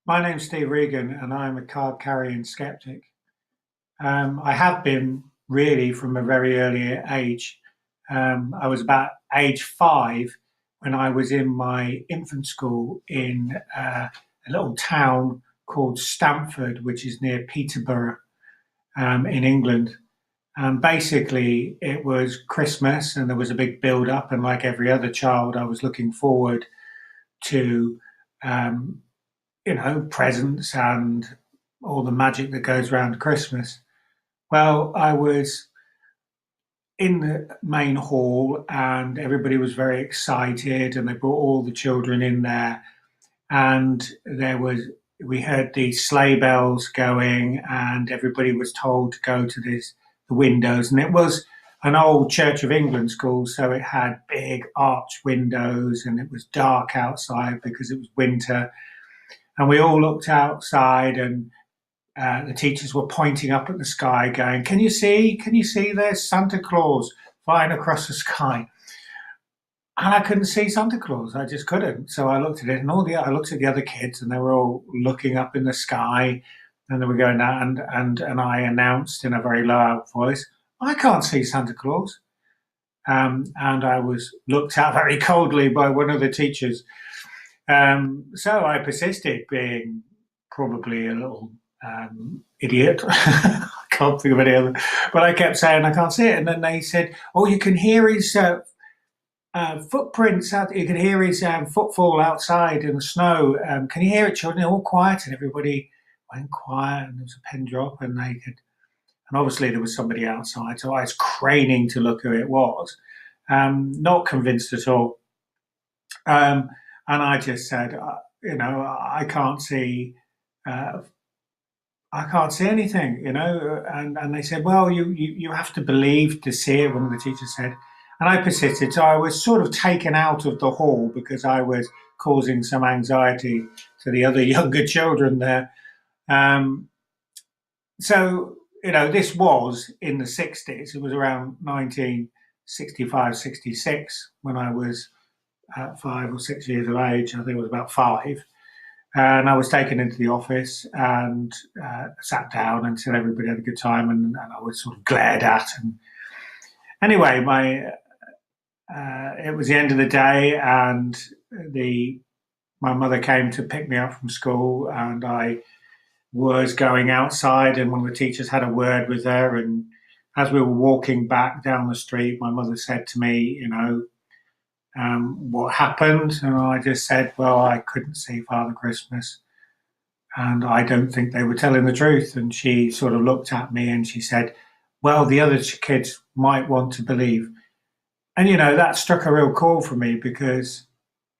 My name's Steve Regan, and I'm a card carrying skeptic. I have been really from a very early age. I was about age 5 when I was in my infant school in a little town called Stamford, which is near Peterborough in England. Basically, it was Christmas, and there was a big build up. And like every other child, I was looking forward to um, presents and all the magic that goes around Christmas. Well, I was in the main hall and everybody was very excited and they brought all the children in there and we heard the sleigh bells going and everybody was told to go to the windows, and it was an old Church of England school, so it had big arch windows and it was dark outside because it was winter, and we all looked outside, and the teachers were pointing up at the sky, going, "Can you see? Can you see? There's Santa Claus flying across the sky." And I couldn't see Santa Claus. I just couldn't. So I looked at it, and I looked at the other kids, and they were all looking up in the sky, and they were going out, and I announced in a very loud voice, "I can't see Santa Claus." And I was looked at very coldly by one of the teachers. So I persisted, being probably a little idiot. I can't think of any other. But I kept saying, "I can't see it." And then they said, "Oh, you can hear his footprints out. You can hear his footfall outside in the snow. Can you hear it, children?" All quiet, and everybody went quiet, and there was a pin drop, and they could. And obviously, there was somebody outside. So I was craning to look who it was, not convinced at all. Um, and I just said, I can't see. Uh, I can't see anything, and they said, "Well, you have to believe to see it," one of the teachers said. And I persisted. So I was sort of taken out of the hall because I was causing some anxiety to the other younger children there. Um, this was in the 60s. It was around 1965, 66 when I was 5 or 6 years of age. I think it was about 5. And I was taken into the office and sat down and said everybody had a good time, and I was sort of glared at. And anyway, it was the end of the day, and the my mother came to pick me up from school, and I was going outside, and one of the teachers had a word with her, and as we were walking back down the street, my mother said to me, what happened? And I just said, "Well, I couldn't see Father Christmas, and I don't think they were telling the truth." And she sort of looked at me and she said, "Well, the other kids might want to believe." And, that struck a real chord for me because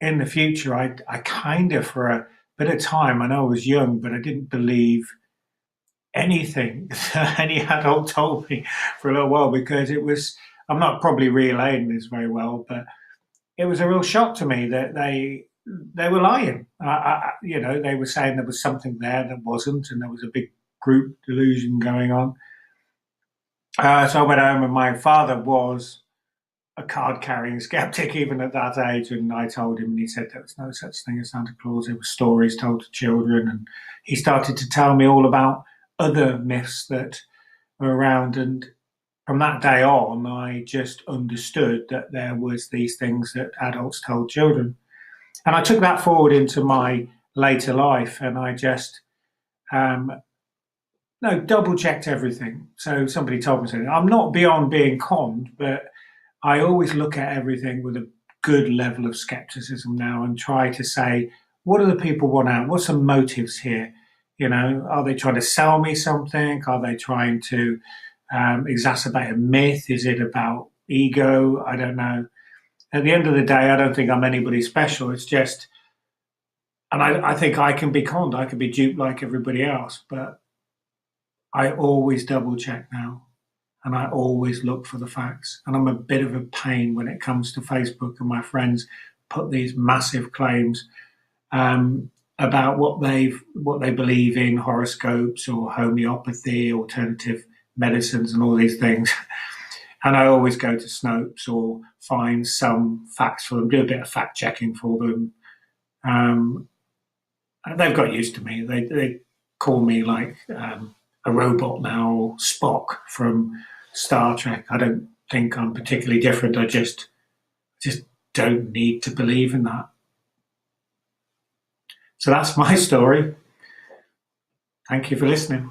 in the future, I kind of, for a bit of time, I know I was young, but I didn't believe anything that any adult told me for a little while because I'm not probably relaying this very well, but it was a real shock to me that they were lying. They were saying there was something there that wasn't, and there was a big group delusion going on. So I went home, and my father was a card carrying skeptic even at that age. And I told him, and he said there was no such thing as Santa Claus. There were stories told to children. And he started to tell me all about other myths that were around. And from that day on, I just understood that there was these things that adults told children. And I took that forward into my later life, and I just um, no double checked everything. So somebody told me something. I'm not beyond being conned, but I always look at everything with a good level of skepticism now and try to say, what do the people want out? What's the motives here? Are they trying to sell me something? Are they trying to exacerbate a myth? Is it about ego? I don't know. At the end of the day, I don't think I'm anybody special. It's just, and I think I can be conned. I can be duped like everybody else, but I always double check now, and I always look for the facts. And I'm a bit of a pain when it comes to Facebook, and my friends put these massive claims about what they believe in, horoscopes or homeopathy, alternative medicines, and all these things. And I always go to Snopes or find some facts for them, do a bit of fact checking for them. Um, they've got used to me. They call me like a robot now, or Spock from Star Trek. I don't think I'm particularly different. I just don't need to believe in that. So that's my story. Thank you for listening.